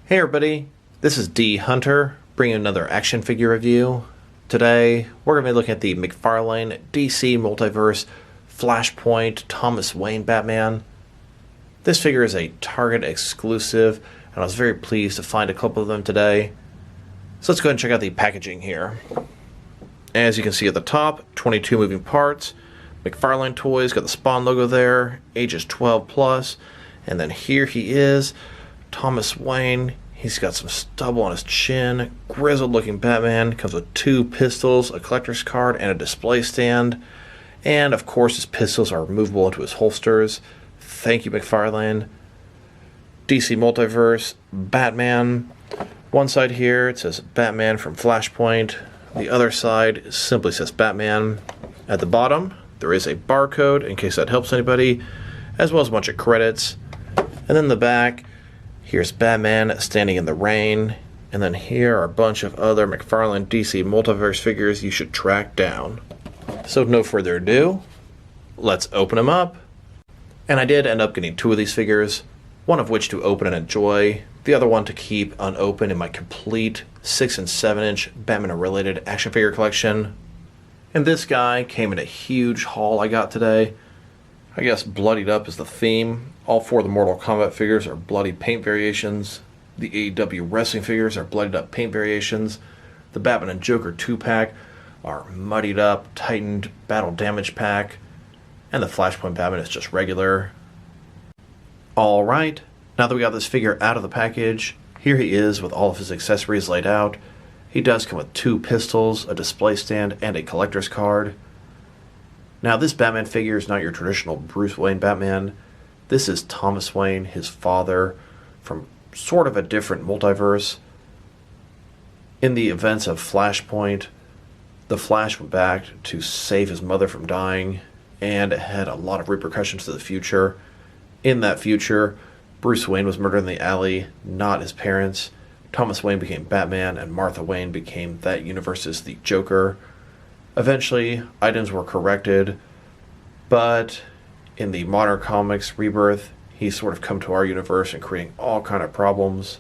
Hey everybody, this is D Hunter, bringing another action figure review. Today, we're going to be looking at the McFarlane DC Multiverse Flashpoint Thomas Wayne Batman. This figure is a Target exclusive, and I was very pleased to find a couple of them today. So let's go ahead and check out the packaging here. As you can see at the top, 22 moving parts. McFarlane Toys, got the Spawn logo there, ages 12 plus, and then here he is, Thomas Wayne. He's got some stubble on his chin, grizzled looking Batman, comes with 2 pistols, a collector's card, and a display stand. And of course his pistols are removable into his holsters. Thank you, McFarlane. DC Multiverse, Batman. One side here it says Batman from Flashpoint. The other side simply says Batman. At the bottom there is a barcode in case that helps anybody, as well as a bunch of credits. And then the back, here's Batman standing in the rain, and then here are a bunch of other McFarlane DC Multiverse figures you should track down. So no further ado, let's open them up. And I did end up getting 2 of these figures, one of which to open and enjoy, the other one to keep unopened in my complete 6 and 7 inch Batman related action figure collection. And this guy came in a huge haul I got today. I guess bloodied up is the theme. All 4 of the Mortal Kombat figures are bloody paint variations. The AEW wrestling figures are bloodied up paint variations. The Batman and Joker 2-pack are muddied up, tightened battle damage pack. And the Flashpoint Batman is just regular. Alright, now that we got this figure out of the package, here he is with all of his accessories laid out. He does come with 2 pistols, a display stand, and a collector's card. Now, this Batman figure is not your traditional Bruce Wayne Batman. This is Thomas Wayne, his father, from sort of a different multiverse. In the events of Flashpoint, the Flash went back to save his mother from dying, and it had a lot of repercussions to the future. In that future, Bruce Wayne was murdered in the alley, not his parents. Thomas Wayne became Batman, and Martha Wayne became that universe's the Joker. Eventually, items were corrected, but in the modern comics Rebirth, he's sort of come to our universe and creating all kind of problems.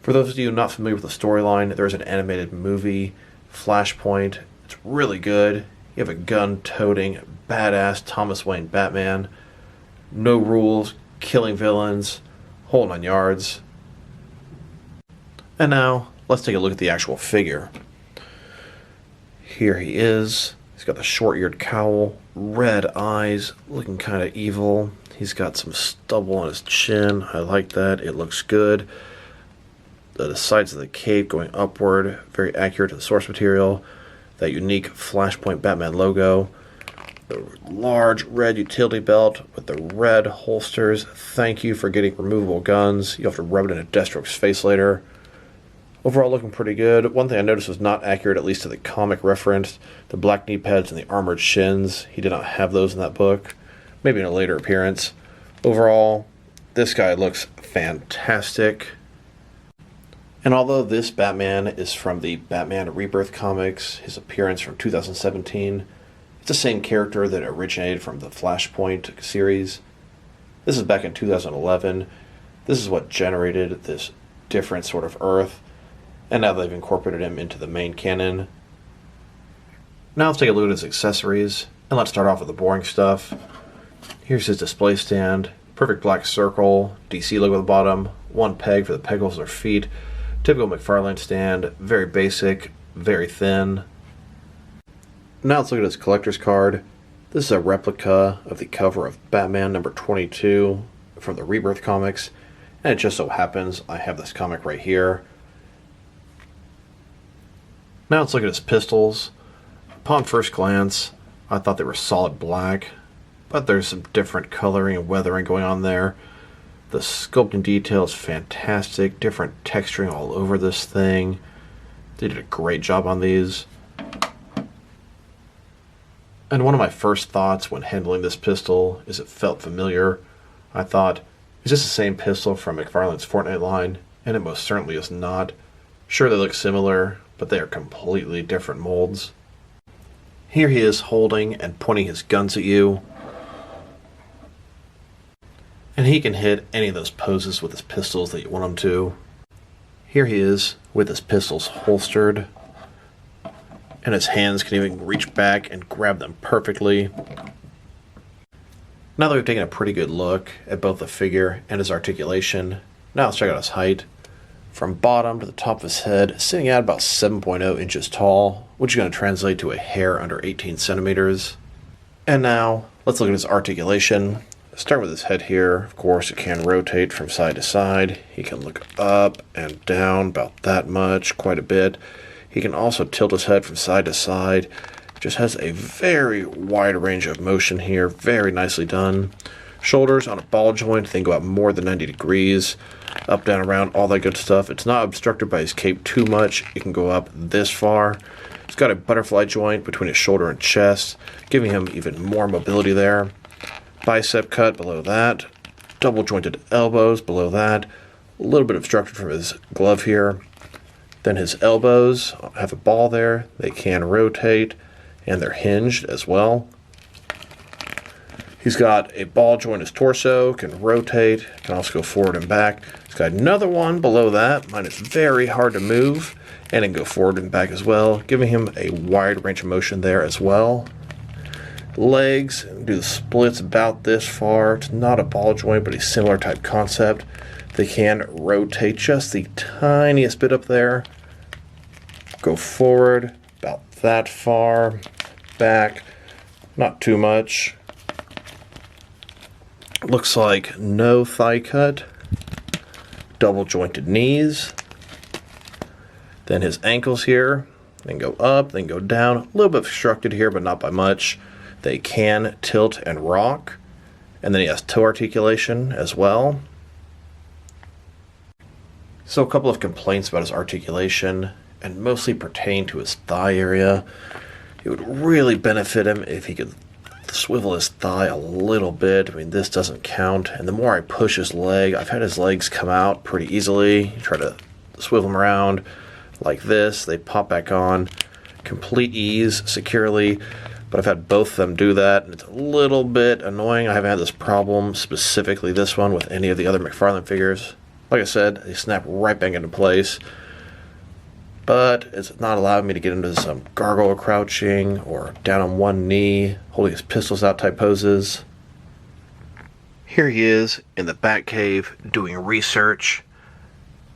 For those of you not familiar with the storyline, there's an animated movie, Flashpoint. It's really good. You have a gun-toting, badass Thomas Wayne Batman. No rules, killing villains, whole 9 yards. And now, let's take a look at the actual figure. Here he is. He's got the short-eared cowl, red eyes, looking kind of evil. He's got some stubble on his chin. I like that. It looks good. The sides of the cape going upward, very accurate to the source material. That unique Flashpoint Batman logo. The large red utility belt with the red holsters. Thank you for getting removable guns. You'll have to rub it into Deathstroke's face later. Overall looking pretty good. One thing I noticed was not accurate, at least to the comic reference. The black knee pads and the armored shins. He did not have those in that book. Maybe in a later appearance. Overall, this guy looks fantastic. And although this Batman is from the Batman Rebirth comics, his appearance from 2017, it's the same character that originated from the Flashpoint series. This is back in 2011. This is what generated this different sort of Earth. And now they've incorporated him into the main canon. Now let's take a look at his accessories. And let's start off with the boring stuff. Here's his display stand. Perfect black circle. DC logo at the bottom. 1 peg for the peg holes or feet. Typical McFarlane stand. Very basic. Very thin. Now let's look at his collector's card. This is a replica of the cover of Batman number 22 from the Rebirth comics. And it just so happens I have this comic right here. Now let's look at his pistols. Upon first glance, I thought they were solid black, but there's some different coloring and weathering going on there. The sculpting detail is fantastic, different texturing all over this thing. They did a great job on these. And one of my first thoughts when handling this pistol is it felt familiar. I thought, is this the same pistol from McFarlane's Fortnite line? And it most certainly is not. Sure, they look similar, but they are completely different molds. Here he is holding and pointing his guns at you. And he can hit any of those poses with his pistols that you want him to. Here he is with his pistols holstered, and his hands can even reach back and grab them perfectly. Now that we've taken a pretty good look at both the figure and his articulation, now let's check out his height. From bottom to the top of his head, sitting at about 7.0 inches tall, which is going to translate to a hair under 18 centimeters. And now, let's look at his articulation. Start with his head here. Of course, it can rotate from side to side. He can look up and down about that much, quite a bit. He can also tilt his head from side to side. Just has a very wide range of motion here. Very nicely done. Shoulders on a ball joint. They can go out more than 90 degrees. Up, down, around, all that good stuff. It's not obstructed by his cape too much. It can go up this far. He's got a butterfly joint between his shoulder and chest, giving him even more mobility there. Bicep cut below that. Double jointed elbows below that. A little bit obstructed from his glove here. Then his elbows have a ball there. They can rotate, and they're hinged as well. He's got a ball joint in his torso, can rotate, can also go forward and back. He's got another one below that. Mine is very hard to move, and it can go forward and back as well, giving him a wide range of motion there as well. Legs, do the splits about this far. It's not a ball joint, but a similar type concept. They can rotate just the tiniest bit up there. Go forward about that far. Back, not too much. Looks like no thigh cut. Double jointed knees. Then his ankles here. Then go up, then go down. A little bit obstructed here, but not by much. They can tilt and rock. And then he has toe articulation as well. So a couple of complaints about his articulation, and mostly pertain to his thigh area. It would really benefit him if he could swivel his thigh a little bit. I mean, this doesn't count. And the more I push his leg, I've had his legs come out pretty easily. Try to swivel them around like this. They pop back on. Complete ease, securely. But I've had both of them do that, and it's a little bit annoying. I haven't had this problem, specifically this one, with any of the other McFarlane figures. Like I said, they snap right back into place. But it's not allowing me to get into some gargoyle crouching or down on one knee, holding his pistols out type poses. Here he is in the Batcave doing research.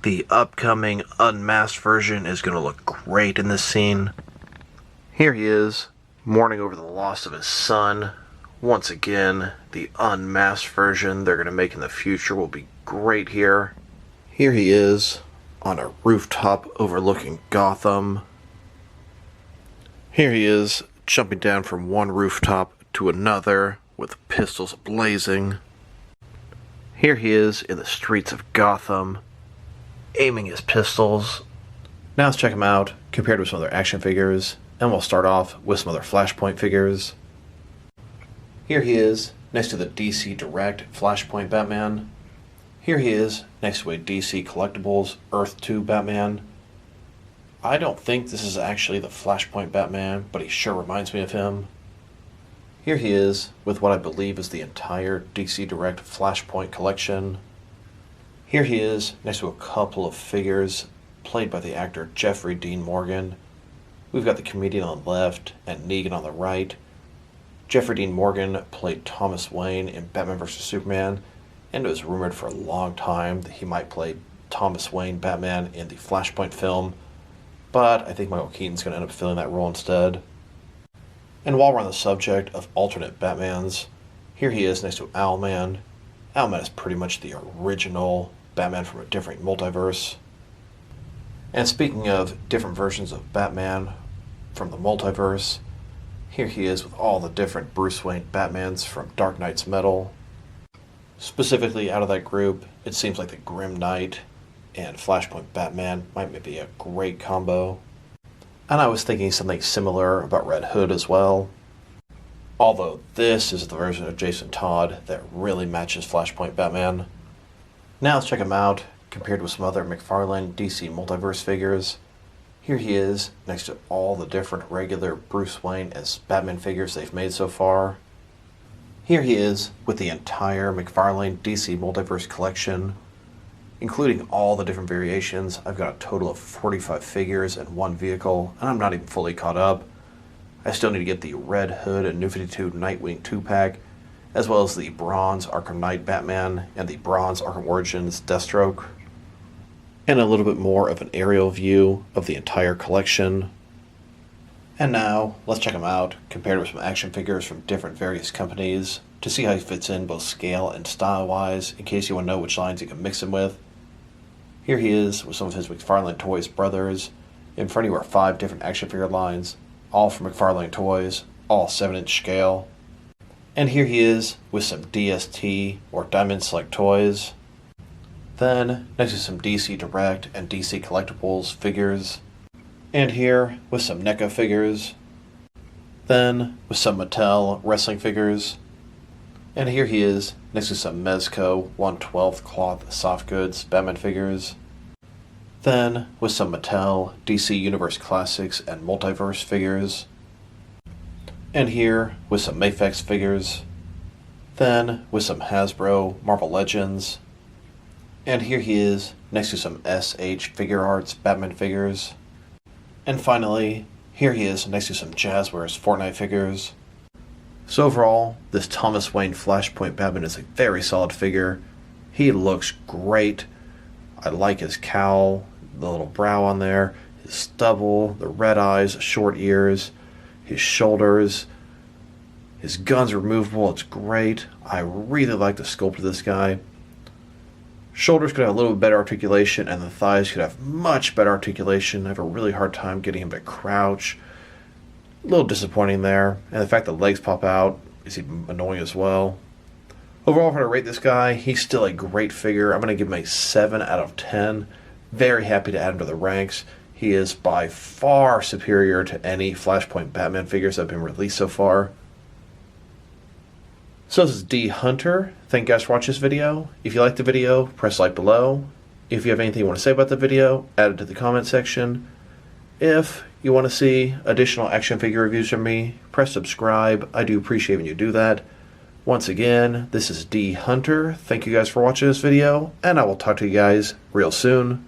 The upcoming unmasked version is going to look great in this scene. Here he is, mourning over the loss of his son. Once again, the unmasked version they're going to make in the future will be great here. Here he is on a rooftop overlooking Gotham. Here he is jumping down from one rooftop to another with pistols blazing. Here he is in the streets of Gotham, aiming his pistols. Now let's check him out compared with some other action figures, and we'll start off with some other Flashpoint figures. Here he is next to the DC Direct Flashpoint Batman. Here he is next to a DC Collectibles Earth 2 Batman. I don't think this is actually the Flashpoint Batman, but he sure reminds me of him. Here he is with what I believe is the entire DC Direct Flashpoint collection. Here he is next to a couple of figures played by the actor Jeffrey Dean Morgan. We've got the comedian on the left and Negan on the right. Jeffrey Dean Morgan played Thomas Wayne in Batman vs. Superman, and it was rumored for a long time that he might play Thomas Wayne Batman in the Flashpoint film, but I think Michael Keaton's going to end up filling that role instead. And while we're on the subject of alternate Batmans, here he is next to Owlman. Owlman is pretty much the original Batman from a different multiverse. And speaking of different versions of Batman from the multiverse, here he is with all the different Bruce Wayne Batmans from Dark Knight's Metal. Specifically out of that group, it seems like the Grim Knight and Flashpoint Batman might be a great combo. And I was thinking something similar about Red Hood as well. Although this is the version of Jason Todd that really matches Flashpoint Batman. Now let's check him out, compared with some other McFarlane DC Multiverse figures. Here he is, next to all the different regular Bruce Wayne as Batman figures they've made so far. Here he is with the entire McFarlane DC Multiverse collection, including all the different variations. I've got a total of 45 figures and one vehicle, and I'm not even fully caught up. I still need to get the Red Hood and New 52 Nightwing 2-pack, as well as the Bronze Arkham Knight Batman and the Bronze Arkham Origins Deathstroke, and a little bit more of an aerial view of the entire collection. And now, let's check him out, compared with some action figures from different various companies, to see how he fits in both scale and style-wise, in case you want to know which lines you can mix him with. Here he is with some of his McFarlane Toys brothers. In front of you are 5 different action figure lines, all from McFarlane Toys, all 7-inch scale. And here he is with some DST or Diamond Select toys. Then, next to some DC Direct and DC Collectibles figures. And here with some NECA figures. Then with some Mattel wrestling figures. And here he is next to some Mezco 1/12 cloth soft goods Batman figures. Then with some Mattel DC Universe Classics and Multiverse figures. And here with some Mafex figures. Then with some Hasbro Marvel Legends. And here he is next to some SH Figure Arts Batman figures. And finally, here he is next to some Jazzwares Fortnite figures. So overall, this Thomas Wayne Flashpoint Batman is a very solid figure. He looks great. I like his cowl, the little brow on there, his stubble, the red eyes, short ears, his shoulders. His gun's removable, it's great. I really like the sculpt of this guy. Shoulders could have a little bit better articulation, and the thighs could have much better articulation. I have a really hard time getting him to crouch. A little disappointing there. And the fact that legs pop out is even annoying as well. Overall, if I'm going to rate this guy, he's still a great figure. I'm going to give him a 7 out of 10. Very happy to add him to the ranks. He is by far superior to any Flashpoint Batman figures that have been released so far. So this is D Hunter. Thank you guys for watching this video. If you liked the video, press like below. If you have anything you want to say about the video, add it to the comment section. If you want to see additional action figure reviews from me, press subscribe. I do appreciate when you do that. Once again, this is D Hunter. Thank you guys for watching this video, and I will talk to you guys real soon.